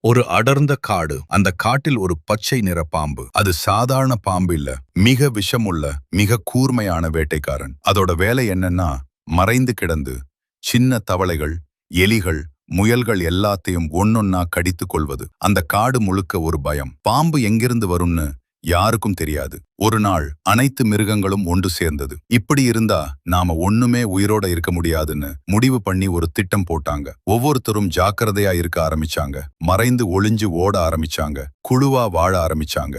ஒரு அடர்ந்த காடு. அந்த காட்டில் ஒரு பச்சை நிற பாம்பு. அது சாதாரண பாம்பு இல்ல, மிக விஷமுள்ள, மிக கூர்மையான வேட்டைக்காரன். அதோட வேலை என்னன்னா, மறைந்து கிடந்து சின்ன தவளைகள், எலிகள், முயல்கள் எல்லாத்தையும் ஒன்னொன்னா கடித்துக் கொள்வது. அந்த காடு முழுக்க ஒரு பயம். பாம்பு எங்கிருந்து வரும்னு யாருக்கும் தெரியாது. ஒரு நாள் அனைத்து மிருகங்களும் ஒன்று சேர்ந்தது. இப்படி இருந்தா நாம ஒண்ணுமே உயிரோட இருக்க முடியாதுன்னு முடிவு பண்ணி ஒரு திட்டம் போட்டாங்க. ஒவ்வொருத்தரும் ஜாக்கிரதையா இருக்க ஆரம்பிச்சாங்க. மறைந்து ஒளிஞ்சு ஓட ஆரம்பிச்சாங்க. குழுவா வாழ ஆரம்பிச்சாங்க.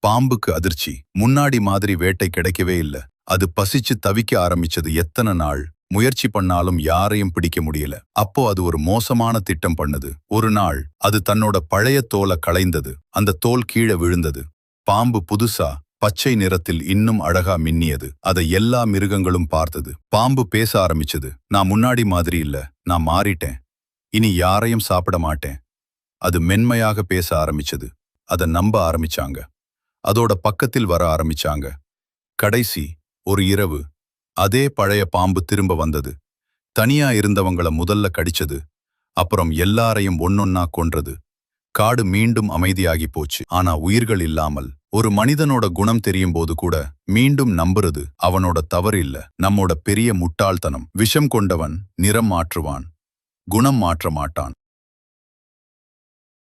பாம்புக்கு அதிர்ச்சி. முன்னாடி மாதிரி வேட்டை கிடைக்கவே இல்ல. அது பசிச்சு தவிக்க ஆரம்பிச்சது. எத்தனை நாள் முயற்சி பண்ணாலும் யாரையும் பிடிக்க முடியல. அப்போ அது ஒரு மோசமான திட்டம் பண்ணுது. ஒரு நாள் அது தன்னோட பழைய தோலை களைந்தது. அந்த தோல் கீழே விழுந்தது. பாம்பு புதுசா பச்சை நிறத்தில் இன்னும் அழகா மின்னியது. அதை எல்லா மிருகங்களும் பார்த்தது. பாம்பு பேச ஆரம்பிச்சது. நான் முன்னாடி மாதிரி இல்ல, நான் மாறிட்டேன். இனி யாரையும் சாப்பிட மாட்டேன். அது மென்மையாக பேச ஆரம்பிச்சது. அதை நம்ப ஆரம்பிச்சாங்க. அதோட பக்கத்தில் வர ஆரம்பிச்சாங்க. கடைசி ஒரு இரவு அதே பழைய பாம்பு திரும்ப வந்தது. தனியா இருந்தவங்கள முதல்ல கடிச்சது. அப்புறம் எல்லாரையும் ஒன்னொன்னா கொன்றது. காடு மீண்டும் அமைதியாகி போச்சு. ஆனா உயிர்கள் இல்லாமல். ஒரு மனிதனோட குணம் தெரியும் போது கூட மீண்டும் நம்புறது அவனோட தவறு இல்ல, நம்மோட பெரிய முட்டாள்தனம். விஷம் கொண்டவன் நிறம் மாற்றுவான், குணம் மாற்ற மாட்டான்.